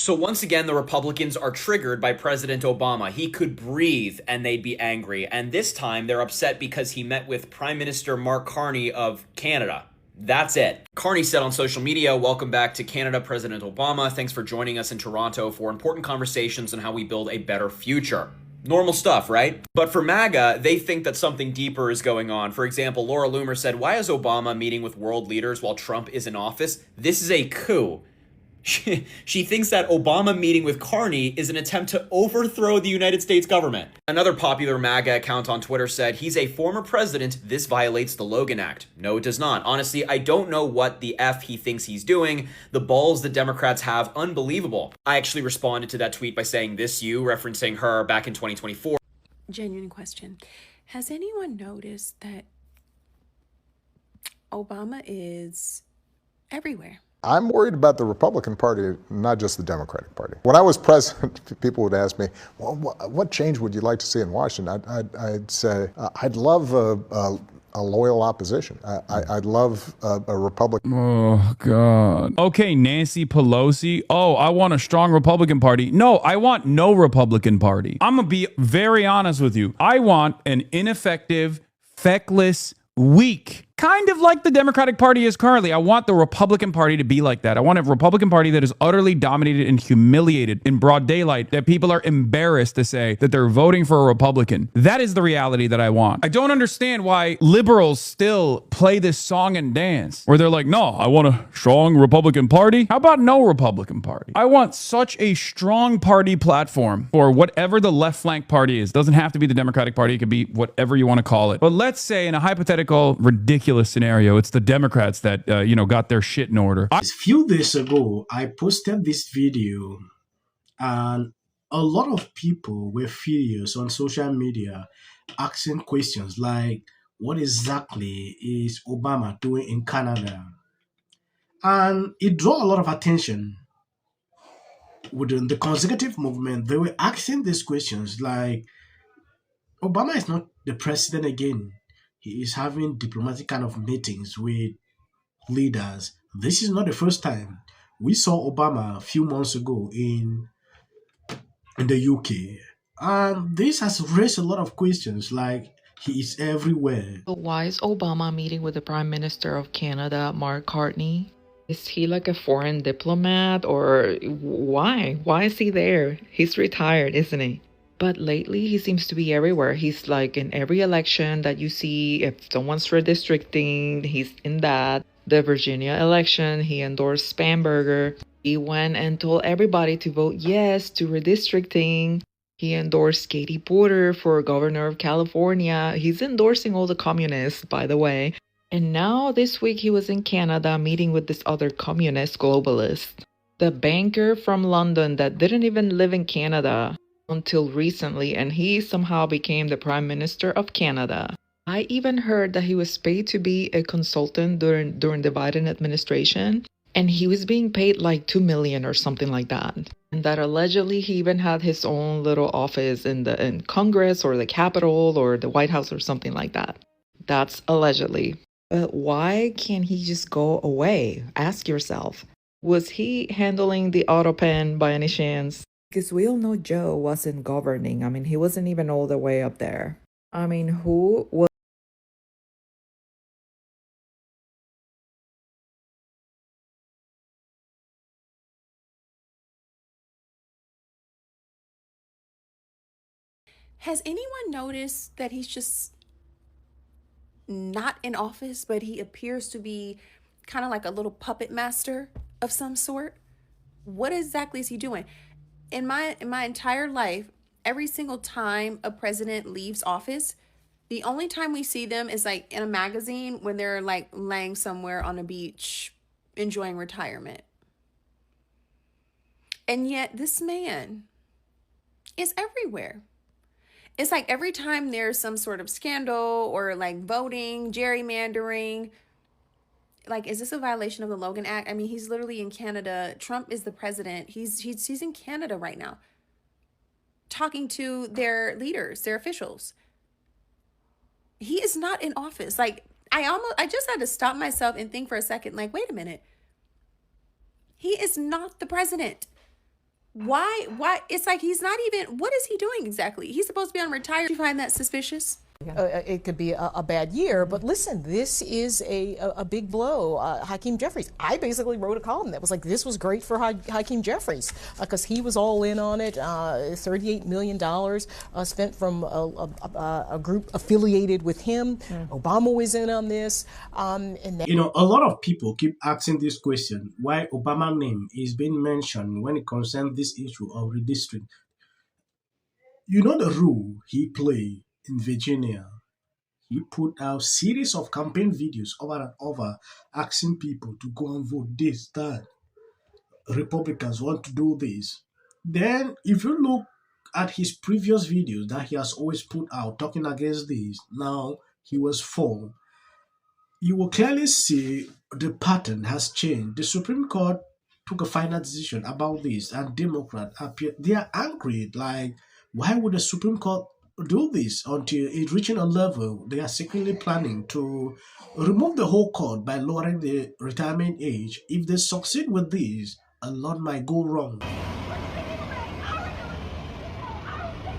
So once again, the Republicans are triggered by President Obama. He could breathe and they'd be angry. And this time they're upset because he met with Prime Minister Mark Carney of Canada. That's it. Carney said on social media, "Welcome back to Canada, President Obama. Thanks for joining us in Toronto for important conversations on how we build a better future." Normal stuff, right? But for MAGA, they think that something deeper is going on. For example, Laura Loomer said, "Why is Obama meeting with world leaders while Trump is in office? This is a coup." She thinks that Obama meeting with Carney is an attempt to overthrow the United States government. Another popular MAGA account on Twitter said, "He's a former president. This violates the Logan Act." No, it does not. Honestly, I don't know what the F he thinks he's doing. The balls the Democrats have, unbelievable. I actually responded to that tweet by saying, "This you," referencing her back in 2024. Genuine question. Has anyone noticed that Obama is everywhere? I'm worried about the Republican Party, not just the Democratic Party. When I was president, people would ask me, "Well, what change would you like to see in Washington?" I'd say, "I'd love a loyal opposition. I'd love a Republican." Oh, God. Okay, Nancy Pelosi. Oh, I want a strong Republican Party. No, I want no Republican Party. I'm going to be very honest with you. I want an ineffective, feckless, weak, kind of like the Democratic Party is currently. I want the Republican Party to be like that. I want a Republican Party that is utterly dominated and humiliated in broad daylight, that people are embarrassed to say that they're voting for a Republican. That is the reality that I want. I don't understand why liberals still play this song and dance where they're like, "No, I want a strong Republican Party." How about no Republican Party? I want such a strong party platform for whatever the left flank party is. It doesn't have to be the Democratic Party. It could be whatever you want to call it. But let's say in a hypothetical, ridiculous scenario, it's the Democrats that, got their shit in order. A few days ago, I posted this video, and a lot of people were furious on social media asking questions like, what exactly is Obama doing in Canada? And it drew a lot of attention within the conservative movement. They were asking these questions like, Obama is not the president again. He is having diplomatic kind of meetings with leaders. This is not the first time. We saw Obama a few months ago in the UK. And this has raised a lot of questions like he is everywhere. So why is Obama meeting with the Prime Minister of Canada, Mark Carney? Is he like a foreign diplomat, or why? Why is he there? He's retired, isn't he? But lately, he seems to be everywhere. He's like in every election that you see. If someone's redistricting, he's in that. The Virginia election, he endorsed Spamberger. He went and told everybody to vote yes to redistricting. He endorsed Katie Porter for governor of California. He's endorsing all the communists, by the way. And now this week he was in Canada meeting with this other communist globalist. The banker from London that didn't even live in Canada until recently, and he somehow became the Prime Minister of Canada. I even heard that he was paid to be a consultant during the Biden administration, and he was being paid like $2 million or something like that. And that allegedly he even had his own little office in Congress or the Capitol or the White House or something like that. That's allegedly. But why can't he just go away? Ask yourself. Was he handling the auto pen by any chance? Because we all know Joe wasn't governing. I mean, he wasn't even all the way up there. I mean, who was... Has anyone noticed that he's just not in office, but he appears to be kind of like a little puppet master of some sort? What exactly is he doing? In my entire life, every single time a president leaves office, the only time we see them is like in a magazine when they're like laying somewhere on a beach enjoying retirement. And yet this man is everywhere. It's like every time there's some sort of scandal or like voting, gerrymandering, like, is this a violation of the Logan Act? I mean, he's literally in Canada. Trump is the president. He's in Canada right now, talking to their leaders, their officials. He is not in office. Like, I just had to stop myself and think for a second, like, wait a minute. He is not the president. Why? It's like he's not even, what is he doing exactly? He's supposed to be on retired. Do you find that suspicious? It could be a bad year, but listen, this is a big blow. Hakeem Jeffries, I basically wrote a column that was like, this was great for Hakeem Jeffries because he was all in on it. $38 million spent from a group affiliated with him. Obama was in on this. And You know, a lot of people keep asking this question, why Obama's name is being mentioned when it concerns this issue of redistricting. You know the role he played in Virginia. He put out series of campaign videos over and over asking people to go and vote this, that. Republicans want to do this. Then if you look at his previous videos that he has always put out talking against this, now he was for, you will clearly see the pattern has changed. The Supreme Court took a final decision about this, and Democrats appear they are angry. Like, why would the Supreme Court do this until it reaching a level they are secretly planning to remove the whole court by lowering the retirement age? If they succeed with this, a lot might go wrong.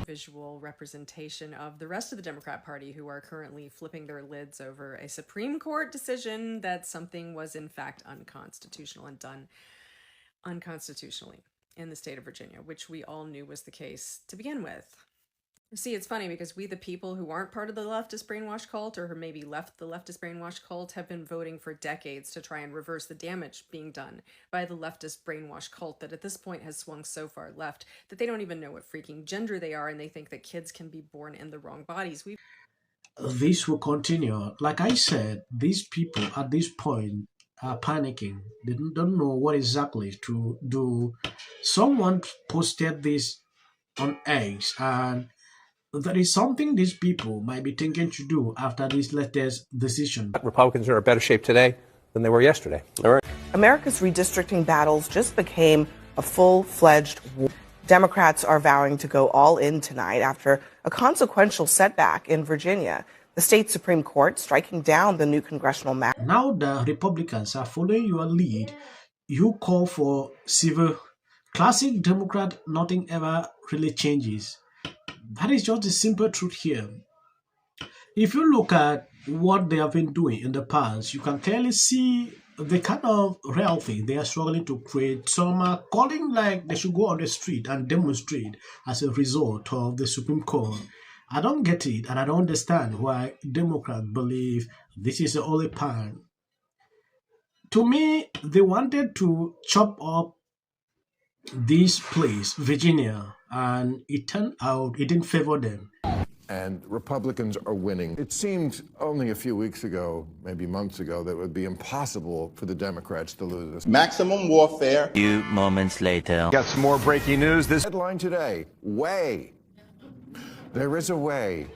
Visual representation of the rest of the Democrat Party who are currently flipping their lids over a Supreme Court decision that something was in fact unconstitutional and done unconstitutionally in the state of Virginia, which we all knew was the case to begin with. See, it's funny because we, the people who aren't part of the leftist brainwash cult or who maybe left the leftist brainwash cult, have been voting for decades to try and reverse the damage being done by the leftist brainwash cult that at this point has swung so far left that they don't even know what freaking gender they are and they think that kids can be born in the wrong bodies. This will continue. Like I said, these people at this point are panicking. They don't know what exactly to do. Someone posted this on X, and that is something these people might be thinking to do after this latest decision. Republicans are in better shape today than they were yesterday. All right. America's redistricting battles just became a full-fledged war. Democrats are vowing to go all in tonight after a consequential setback in Virginia. The state Supreme Court striking down the new congressional map. Now the Republicans are following your lead. You call for civil. Classic Democrat, nothing ever really changes. That is just the simple truth here. If you look at what they have been doing in the past, you can clearly see the kind of real thing they are struggling to create. Some are calling like they should go on the street and demonstrate as a result of the Supreme Court. I don't get it, and I don't understand why Democrats believe this is the only path. To me, they wanted to chop up this place, Virginia, and it turned out it didn't favor them. And Republicans are winning. It seemed only a few weeks ago, maybe months ago, that it would be impossible for the Democrats to lose this. Maximum warfare. A few moments later. Got some more breaking news. This headline today, way. There is a way.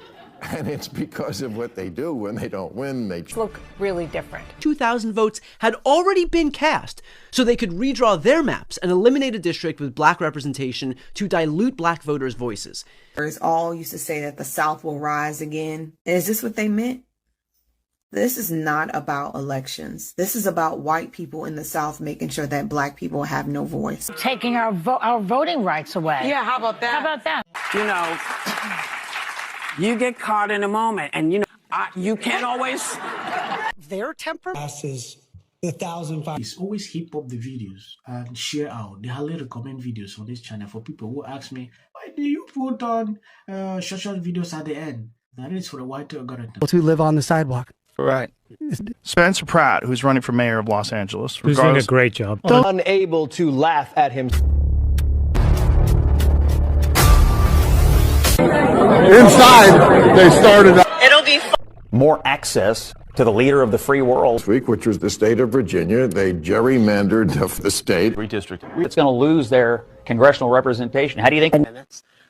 And it's because of what they do when they don't win. They look really different. 2,000 votes had already been cast, so they could redraw their maps and eliminate a district with black representation to dilute black voters' voices. All used to say that the South will rise again. Is this what they meant? This is not about elections. This is about white people in the South making sure that black people have no voice. Taking our voting rights away. Yeah, how about that? How about that? You know, you get caught in a moment, and you can't always. Their temper passes 1,005. It's always hip up the videos and share out. They highly recommend videos on this channel for people who ask me, why do you put on short videos at the end? That is for the white algorithm. To live on the sidewalk. Right. Spencer Pratt, who's running for mayor of Los Angeles, who's doing a great job. Unable to laugh at him. Inside, they started. It'll be more access to the leader of the free world. This week, which was the state of Virginia, they gerrymandered the state. Redistricting. It's going to lose their congressional representation. How do you think?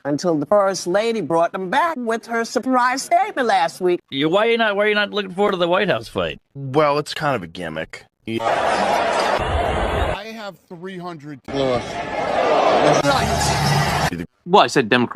Until the first lady brought them back with her surprise statement last week. Why are you not looking forward to the White House fight? Well, it's kind of a gimmick. I have 300. Well, I said Democrat.